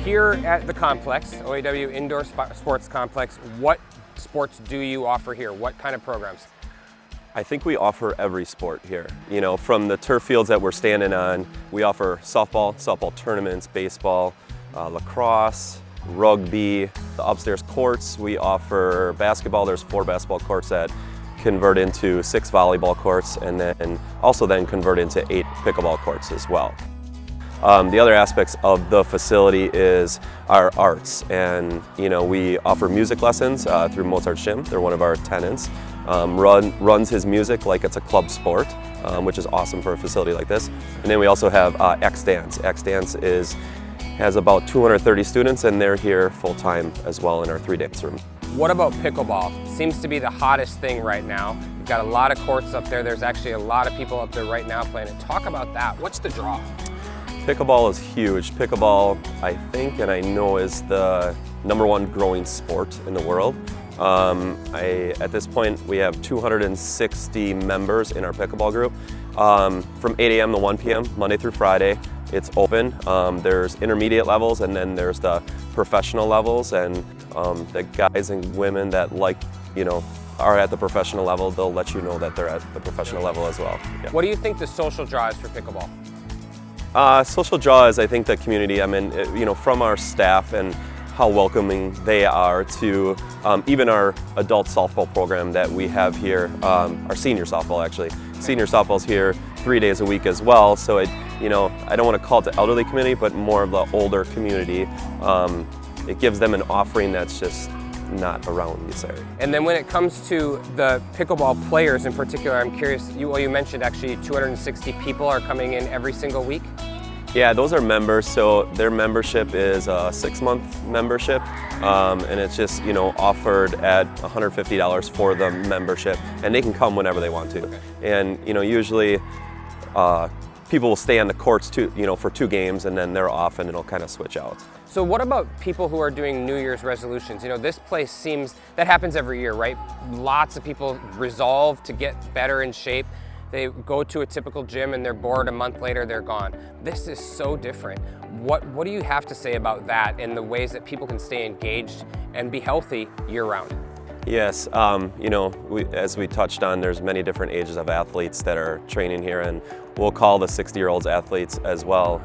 here at the complex, OAW Indoor Sports Complex, what sports do you offer here? What kind of programs? I think we offer every sport here. You know, from the turf fields that we're standing on, we offer softball tournaments, baseball, lacrosse, rugby. The upstairs courts, we offer basketball. There's 4 basketball courts that convert into 6 volleyball courts, and then convert into 8 pickleball courts as well. The other aspects of the facility is our arts, and we offer music lessons through Mozart's Gym. They're one of our tenants. Runs his music like it's a club sport, which is awesome for a facility like this. And then we also have X-Dance. X-Dance has about 230 students, and they're here full-time as well in our 3-dance room. What about pickleball? Seems to be the hottest thing right now. We've got a lot of courts up there. There's actually a lot of people up there right now playing it. Talk about that. What's the draw? Pickleball is huge. Pickleball, I think and I know, is the #1 growing sport in the world. At this point, we have 260 members in our pickleball group. From 8 a.m. to 1 p.m., Monday through Friday, it's open. There's intermediate levels, and then there's the professional levels, and the guys and women that are at the professional level, they'll let you know that they're at the professional level as well. Yeah. What do you think the social draw is for pickleball? Social draw is, I think, the community. I mean, from our staff and how welcoming they are to even our adult softball program that we have here, our senior softball actually. Senior softball's here 3 days a week as well, so I don't want to call it the elderly community, but more of the older community. It gives them an offering that's just not around this area. And then when it comes to the pickleball players in particular, I'm curious, you mentioned actually 260 people are coming in every single week? Yeah, those are members, so their membership is a 6-month membership, and it's just offered at $150 for the membership, and they can come whenever they want to. Okay. And usually people will stay on the courts for 2 games, and then they're off, and it'll kind of switch out. So what about people who are doing New Year's resolutions? This place that happens every year, right? Lots of people resolve to get better in shape. They go to a typical gym and they're bored, a month later they're gone. This is so different. What do you have to say about that and the ways that people can stay engaged and be healthy year-round? Yes, as we touched on, there's many different ages of athletes that are training here, and we'll call the 60-year-olds athletes as well.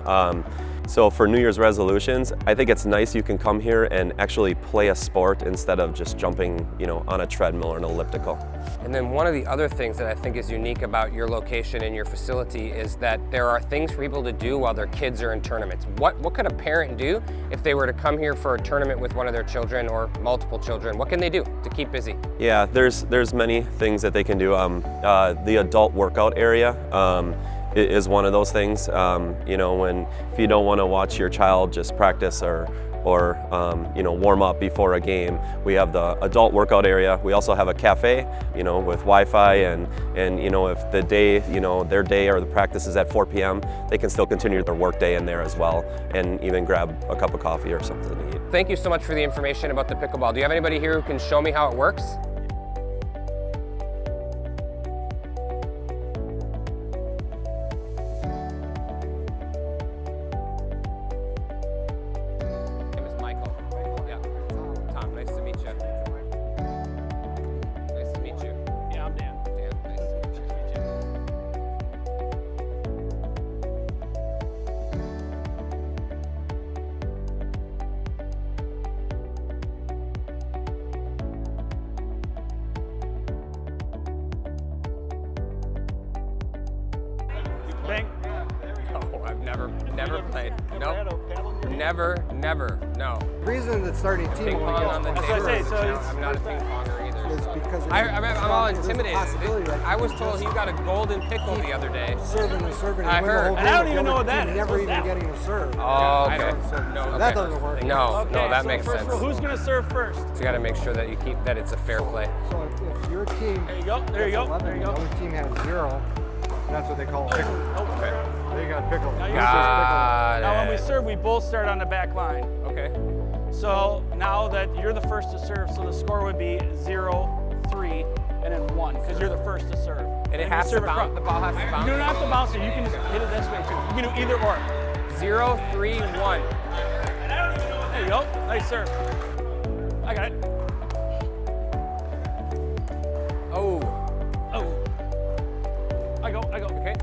So for New Year's resolutions, I think it's nice you can come here and actually play a sport instead of just jumping, on a treadmill or an elliptical. And then one of the other things that I think is unique about your location and your facility is that there are things for people to do while their kids are in tournaments. What could a parent do if they were to come here for a tournament with one of their children or multiple children? What can they do to keep busy? Yeah, there's many things that they can do. The adult workout area is one of those things. If you don't want to watch your child just practice or warm up before a game, we have the adult workout area. We also have a cafe, with Wi-Fi, and if the day, their day or the practice is at 4 p.m., they can still continue their work day in there as well, and even grab a cup of coffee or something to eat. Thank you so much for the information about the pickleball. Do you have anybody here who can show me how it works? Oh, I've never played. Nope. Never, no. The reason that starting team Ping pong on the table. I'm not a ping ponger either. So. Because I'm all intimidated. I was told he got a golden pickle the other day. Serving. I heard. And I don't even know what that is. Never even getting a serve. Oh, okay. No, that doesn't work. No, that makes sense. Who's going to serve first? So you got to make sure that that it's a fair play. So if your team, there you go. The other team has 0. That's what they call a pickle. Okay. They got a pickle. Now when we serve, we both start on the back line. Okay. So now that you're the first to serve, so the score would be 0, 3, and then 1, because you're the first to serve. And it has to bounce. The ball has to bounce. You don't have to bounce it. You can just hit it this way too. You can do either or. 0, 3, 1. And I don't even know There you go. Nice serve. I got it. Oh. Oh. I go. Okay.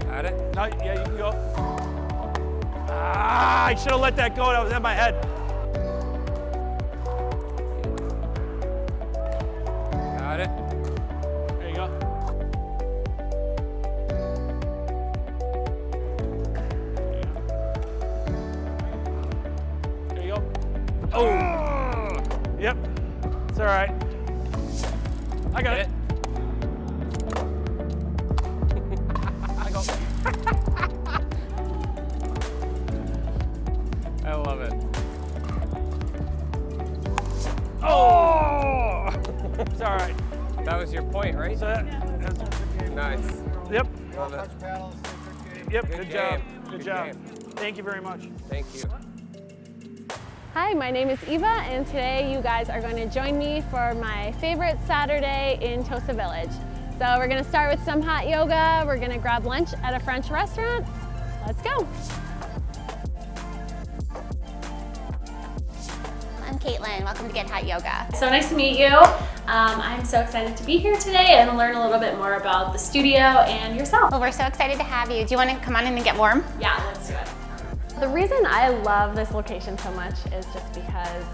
Got it. Now, yeah, you can go. Ah, I should have let that go. That was in my head. Got it. There you go. There you go. Oh. Yep. It's all right. I got it. I go. I love it. Oh! It's all right. That was your point, right? So that's Nice. yep. Love it. Touch paddles, good Yep. Good Good job. game. Good Good job. game. Thank you very much. Thank you. Hi, my name is Eva, and today you guys are going to join me for my favorite Saturday in Tosa Village. So we're going to start with some hot yoga. We're going to grab lunch at a French restaurant. Let's go. I'm Caitlin. Welcome to Get Hot Yoga. So nice to meet you. I'm so excited to be here today and learn a little bit more about the studio and yourself. Well, we're so excited to have you. Do you want to come on in and get warm? Yeah, let's do it. The reason I love this location so much is just because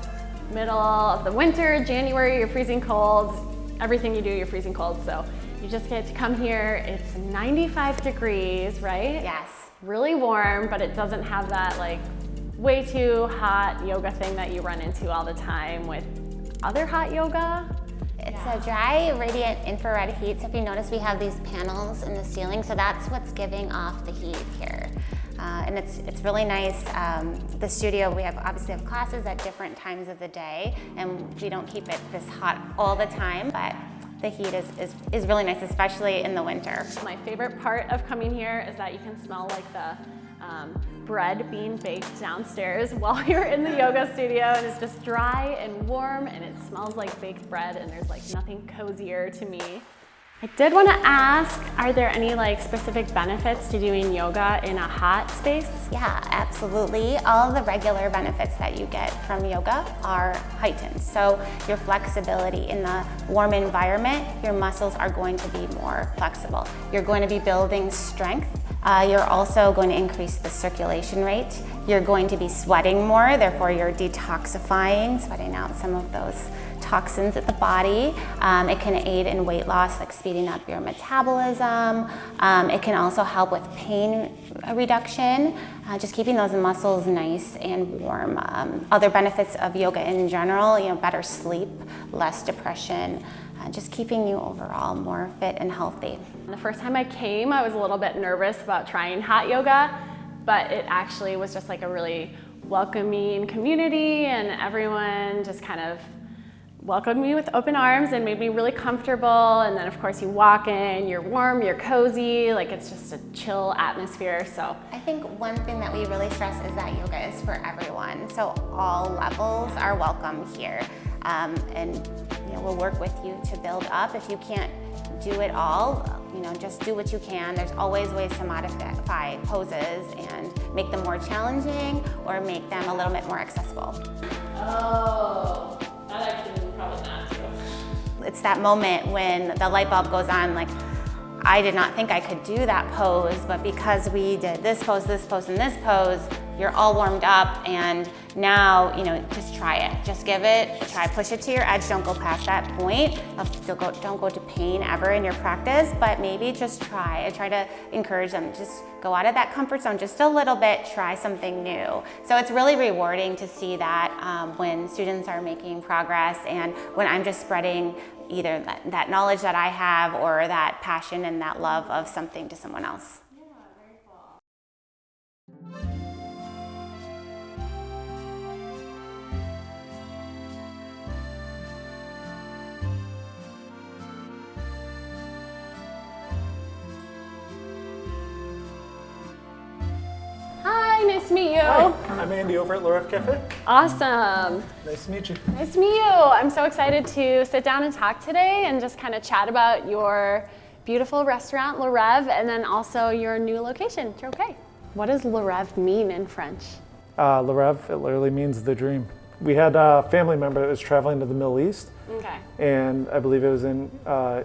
middle of the winter, January, you're freezing cold. Everything you do, you're freezing cold. So you just get to come here. It's 95 degrees, right? Yes. Really warm, but it doesn't have that like way too hot yoga thing that you run into all the time with other hot yoga. It's a dry, radiant infrared heat. So if you notice, we have these panels in the ceiling. So that's what's giving off the heat here. And it's really nice. The studio, we obviously have classes at different times of the day, and we don't keep it this hot all the time, but the heat is really nice, especially in the winter. My favorite part of coming here is that you can smell like the bread being baked downstairs while you're in the yoga studio, and it's just dry and warm and it smells like baked bread, and there's like nothing cozier to me. I did want to ask, are there any like specific benefits to doing yoga in a hot space? Yeah, absolutely. All the regular benefits that you get from yoga are heightened. So your flexibility in the warm environment, your muscles are going to be more flexible. You're going to be building strength. You're also going to increase the circulation rate. You're going to be sweating more, therefore you're detoxifying, sweating out some of those toxins at the body. It can aid in weight loss, like speeding up your metabolism. It can also help with pain reduction, just keeping those muscles nice and warm. Other benefits of yoga in general, better sleep, less depression, just keeping you overall more fit and healthy. The first time I came, I was a little bit nervous about trying hot yoga, but it actually was just like a really welcoming community, and everyone just kind of welcomed me with open arms and made me really comfortable. And then of course you walk in, you're warm, you're cozy, like it's just a chill atmosphere. So I think one thing that we really stress is that yoga is for everyone. So all levels are welcome here. And we'll work with you to build up. If you can't do it all, just do what you can. There's always ways to modify poses and make them more challenging or make them a little bit more accessible. oh, that actually would probably not do. It's that moment when the light bulb goes on, like, I did not think I could do that pose, but because we did this pose, and this pose, you're all warmed up, and now, just try it. Just give it, try, push it to your edge. Don't go past that point. Don't go to pain ever in your practice, but maybe just try. I try to encourage them, just go out of that comfort zone just a little bit, try something new. So it's really rewarding to see that when students are making progress, and when I'm just spreading either that knowledge that I have or that passion and that love of something to someone else. Yeah, very cool. Hi, nice to meet you. Hi, I'm Andy over at LeReve Cafe. Awesome. Nice to meet you. Nice to meet you. I'm so excited to sit down and talk today and just kind of chat about your beautiful restaurant, LeReve, and then also your new location, Troquet. What does LeReve mean in French? LeReve, it literally means the dream. We had a family member that was traveling to the Middle East, Okay. and I believe it was in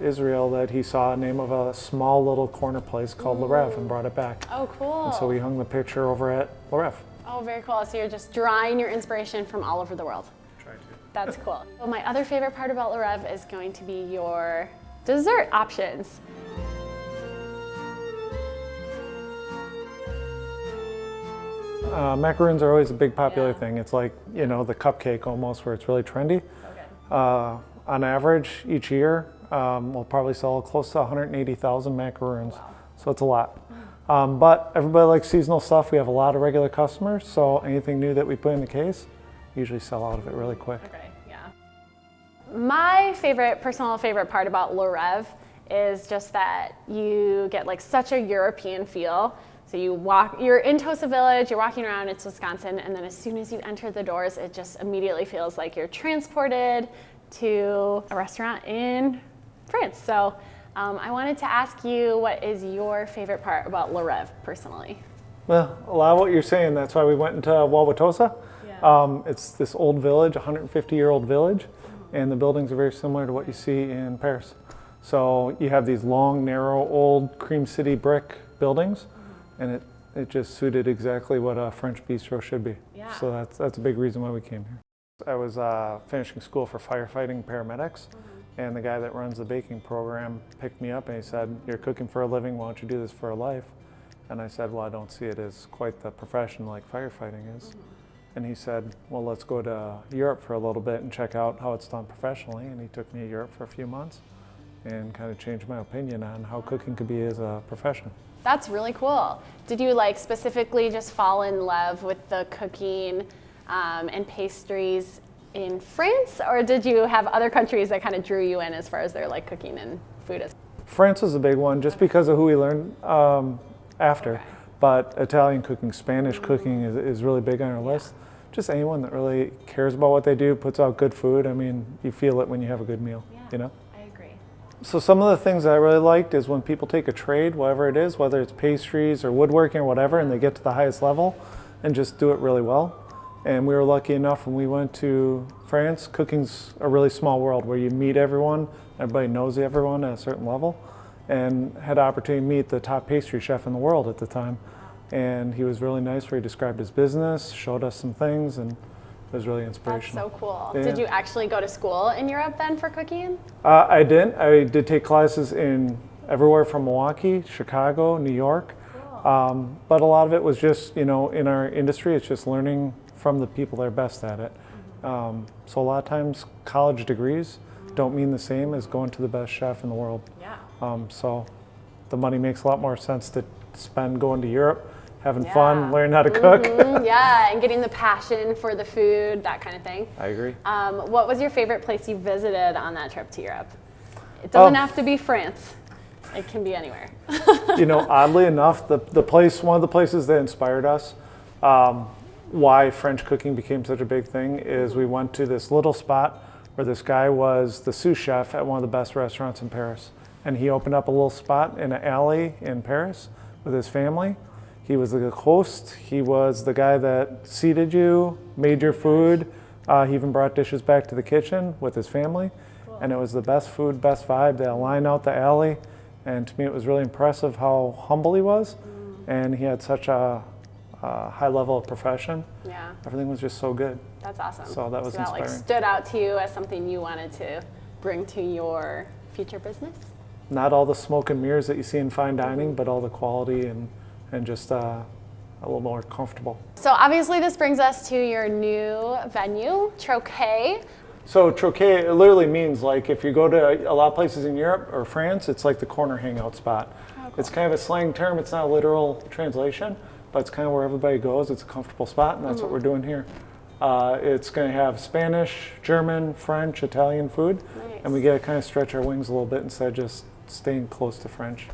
Israel that he saw a name of a small little corner place called LeReve and brought it back. Oh, cool. And so we hung the picture over at LeReve. Oh, very cool. So you're just drawing your inspiration from all over the world. Try to. That's cool. Well, my other favorite part about LeReve is going to be your dessert options. Macaroons are always a big popular thing. It's like, you know, the cupcake almost, where it's really trendy. On average, each year, we'll probably sell close to 180,000 macaroons. So it's a lot. But everybody likes seasonal stuff. We have a lot of regular customers, so anything new that we put in the case, usually sell out of it really quick. Okay, yeah. My personal favorite part about LeReve is just that you get like such a European feel. So you're in Tosa Village, you're walking around, it's Wisconsin, and then as soon as you enter the doors, it just immediately feels like you're transported to a restaurant in France. So I wanted to ask you, what is your favorite part about LeReve personally? Well, a lot of what you're saying, that's why we went into Wauwatosa. It's this old village, 150-year-old village, and the buildings are very similar to what you see in Paris. So you have these long, narrow, old Cream City brick buildings, and it just suited exactly what a French bistro should be. Yeah. So that's a big reason why we came here. I was finishing school for firefighting paramedics, and the guy that runs the baking program picked me up and he said, "You're cooking for a living, why don't you do this for a life?" And I said, "Well, I don't see it as quite the profession like firefighting is." And he said, "Well, let's go to Europe for a little bit and check out how it's done professionally." And he took me to Europe for a few months and kind of changed my opinion on how cooking could be as a profession. That's really cool. Did you like specifically just fall in love with the cooking and pastries in France, or did you have other countries that kind of drew you in as far as their like cooking and food is? France was a big one just because of who we learned after. But Italian cooking, Spanish cooking is really big on our list. Just anyone that really cares about what they do, puts out good food. I mean, you feel it when you have a good meal, you know? I agree. So some of the things that I really liked is when people take a trade, whatever it is, whether it's pastries or woodworking or whatever, and they get to the highest level and just do it really well. And we were lucky enough when we went to France, cooking's a really small world where you meet everyone, everybody knows everyone at a certain level, and had the opportunity to meet the top pastry chef in the world at the time. And he was really nice where he described his business, showed us some things, and it was really inspirational. That's so cool. Yeah. Did you actually go to school in Europe then for cooking? I didn't. I did take classes in everywhere from Milwaukee, Chicago, New York. But a lot of it was just, you know, in our industry, it's just learning from the people that are best at it. So a lot of times college degrees don't mean the same as going to the best chef in the world. Yeah. So the money makes a lot more sense to spend going to Europe, having fun, learning how to cook. Yeah, and getting the passion for the food, that kind of thing. I agree. What was your favorite place you visited on that trip to Europe? It doesn't have to be France. It can be anywhere. You know, oddly enough, one of the places that inspired us, why French cooking became such a big thing, is we went to this little spot where this guy was the sous chef at one of the best restaurants in Paris. And he opened up a little spot in an alley in Paris with his family. He was the host. He was the guy that seated you, made your food. He even brought dishes back to the kitchen with his family. Cool. And it was the best food, best vibe. They lined out the alley. And to me, it was really impressive how humble he was. And he had such a high level of profession. Yeah. Everything was just so good. That's awesome. So that was inspiring. That like stood out to you as something you wanted to bring to your future business? Not all the smoke and mirrors that you see in fine dining, but all the quality and just a little more comfortable. So obviously this brings us to your new venue, Troquet. So Troquet, it literally means like if you go to a lot of places in Europe or France, it's like the corner hangout spot. Oh, cool. It's kind of a slang term. It's not a literal translation, but it's kind of where everybody goes. It's a comfortable spot, and that's what we're doing here. It's going to have Spanish, German, French, Italian food, and we get to kind of stretch our wings a little bit instead of just staying close to French.